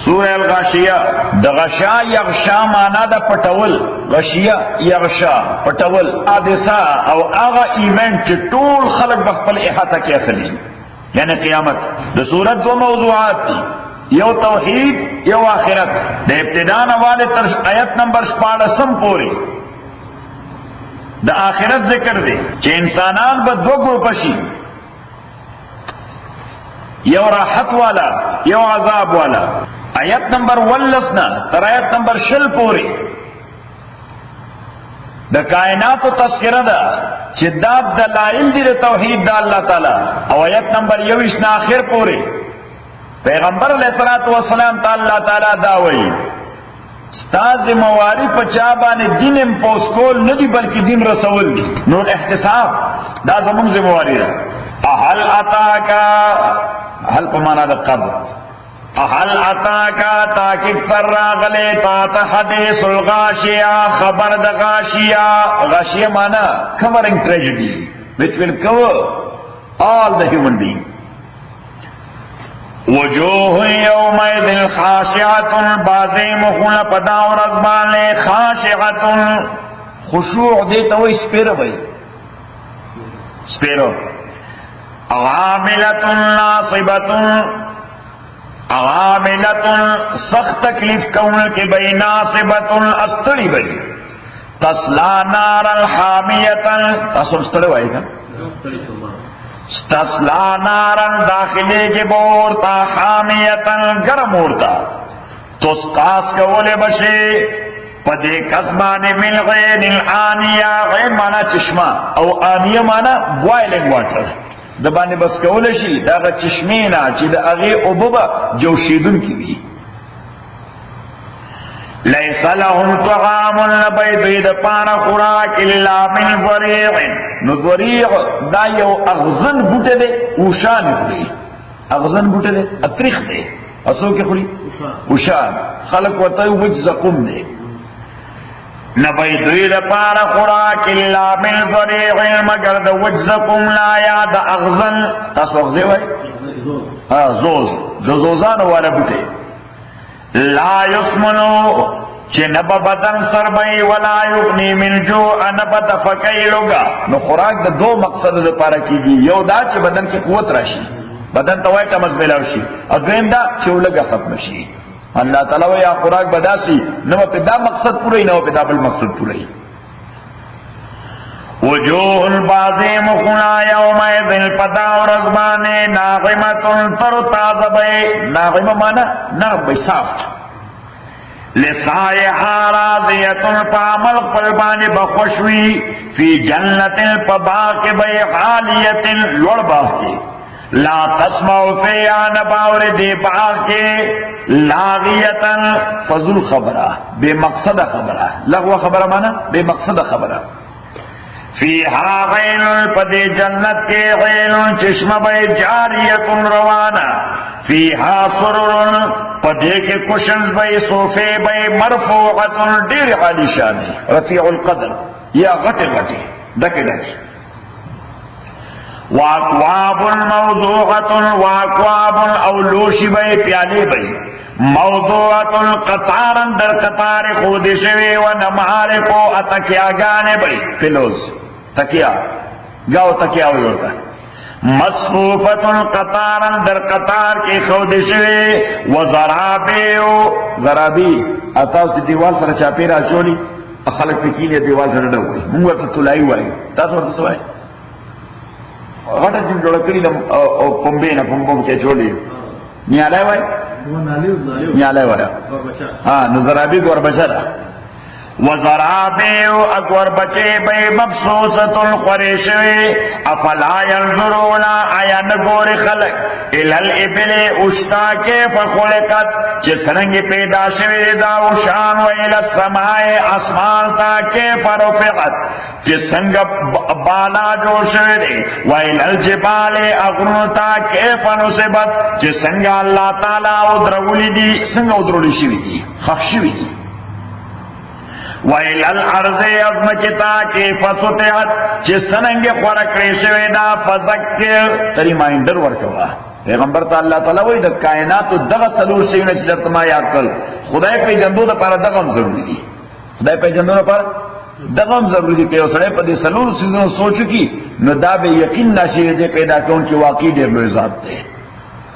سورہ الغاشیہ د غشا یغشا معنا د پټول، غشیہ یغشا پټول، حادثه او هغه ایونت چې ټول خلق په خپل احاطه کې اخلي، یعنی قیامت. د سورۃ دو موضوعات دي، یو توحید یو آخرت. د ابتدا نه والے تر آیت نمبر 14 پورې د آخرت ذکر دی چې انسانان به دو ګروپ شي، یو راحت والا یو عذاب والا. آیت نمبر 19 تر آیت نمبر 20 پورې د کائنات تذکرہ ده چې دا دلائل دي د توحید د الله تعالی. او آیت نمبر 21 نه اخر پورې پیغمبر علیہ الصلوۃ والسلام تعالی دا وایي استاد مواری په چا باندې دین امپوز کول نه دي بلکې دین رسول دي. نور احتساب دا زموږ ذمہواری ده. هل اتاکا، هل په معنا د قبر، هل اتاکا تاکید پر راغلے تا حدیث الغاشیہ، خبر د غاشیہ. غاشیہ معنا covering tragedy which will cover all the human beings. وجوه یومئذ خاشعۃ، بازی مخونه پدا ورځ باندې خاشعۃ، خشوع دیتا وای سپیره وای سپیره. عاملۃ ناصبۃ، عاملۃ سخت تکلیف کون کے بئی، ناصبۃ استڑی بئی. تسلا نارا حامیۃ، تاسو استڑی وای کا تسلا نارا داخلے کے بورتا، حامیۃ گرم اورتا. تسقاس کولے بشے پدے قسمان من غیر الانیہ، غیر مانا چشمہ او آنیہ مانا بوائلنگ واٹر. د باندې بس کول شي دا چشمینا چې د هغه اوببه جوشیدون کی وي. لیس لهم طعام، نبید د پانا خوراک الا من ضریع. نو ضریع دا یو اغزن بوټه دی، اوشان خوري. اغزن بوټه دی، اتریخ دی، اسو کې خوري اوشان. خلق ورته وجه زقوم دی. نبی دوی دا پارا خوراک الا من ضریع، مگر دا وجزکم لا یاد اغزن. تاسو اغزی وائی؟ زوز، زوزان والا بوٹے. لا یسمنو چه نبا بدن سر بئی، ولا یغنی من جوع، نبا دفکی لگا. نو خوراک دا دو مقصد دا پارا کی دی، یو دا چه بدن کی قوت راشی، بدن توائی تمز ملاو شی، اور دویم دا چه لگا ختم شی. اللہ تعالیٰ یا خوراک بداسی نو پہ دا مقصد پوری نو پہ دا بل مقصد پوری. وجوہ البازی مخنا یومئذ پدا و رزبانے ناغمت تر تازبے. ناغم مانا نرم بے سافت. لسائحا راضیت پامل قلبان بخوشوی، فی جنت پباق بے حالیت لوڑ باغ کی. لا تسمعو فیان باور دی باغ کے لاغیتن فضل خبرہ، بے مقصد خبرہ. لغو خبرہ مانا بے مقصد خبرہ. فیہا غین پدی جنت کے غین چشم بے جاریت روانہ. فیہا سرر پدی کے کشنز بے صوفے بے مرفوعت دیر عالی شانی، رفیع القدر یا غٹے غٹے ڈکے ڈکے. واقواب موضوعت، واقواب اولوشی بے پیالی بے موضوعت قطارا در قطار خود شوی و نمارکو اتکیا گانے بے. فلوز تکیا گاو تکیا ہوئی ہوتا. مصفوفت قطارا در قطار کی خود شوی و ضرابیو، ضرابی اتاو سی دیوال سر چاپی را چولی خلق پکیلی دیوال سر نو ہوئی مونگا تا تلائی ہوئی. تاسو ورطا سوائی غټه جن جوړ کړی د پمبې نه پمبوم کې جوړی نیاله وای نیاله وای نو زرابی ګور بشره. وزرابی اکور بچے بے مبسوسۃ القریشوی. افلا ينظرون آیا نگور خلق الالابل اشتا کیف خلقت، جسرنگ پیدا شوی دا وشان، و الى السماء اسمان تا کیف رفعت، جسنگ بالا جو شوی دے، و الى الجبال اغنتا کیف نصبت، جسنگ اللہ تعالی ادرولی دی، سنگ ادرولی شوی دی، خف شوی دی. وَإِلَى الْأَرْضِ عَظْمَكِتَا كَيْفَ سُطِحَتْ، چې څنګه خورکړې شوې ده. فذکر ریمایندر ورکوا پیغمبر ته الله تعالی وایي د کائنات دغه څلور شیونه چې درته ما یاد کړل خدای پیژندو لپاره دغه هم ضروري دي. خدای پیژندو لپاره دغه هم ضروري دي. که یو سړی په دې څلورو څیزونو سوچ وکړي نو دا به یقین راشي دې پیدا کوونکی واقعي ډېر لوی ذات دی.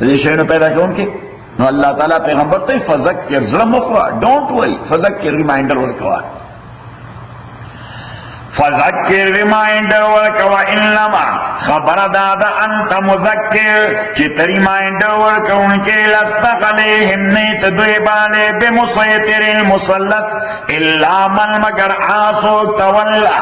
دې شیونو پیدا کوونکی نو الله تعالی پیغمبر ته فذکر زړه مه خوره، ډونټ وایي، فذکر ریمایندر ورکوه، فذکر ریمائنڈر ورکوا انما خبر دادا انت مذکر چی ریمائنڈر ورکو ان کے لستق علیہم نیت دوی بالے بمسیطر المسلط الا من مگر آسو تولا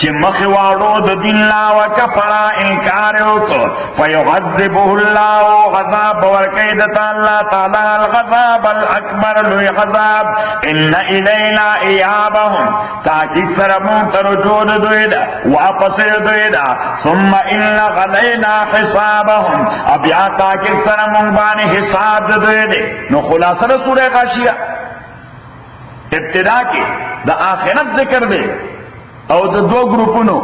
چی مخوارو دو دن لا وکفرا انکاریو کو فیغذبه اللہ غذاب ورکیدتا اللہ تعالی الغذاب الاکبر لوی غذاب ان الینا ایابهم تاکی سرمون ترجو دویدا واپس دویدا ثم ان غلینا حسابهم اب یا تاکہ سرمون بانی حساب دویدے. نو خلاصہ سورہ غاشیہ ابتدا کی دا آخرت ذکر دے او دا دو گروپونو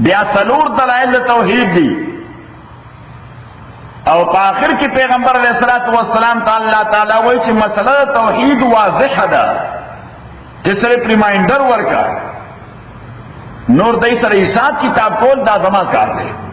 بیا سلور دلائل توحید دی او پا آخر کی پیغمبر علیہ السلام تعالی وی چی مسئلہ توحید واضح دا صرف ریمائنڈر ورکا نور دئی سر حساب کتاب کول دا زما کار دے.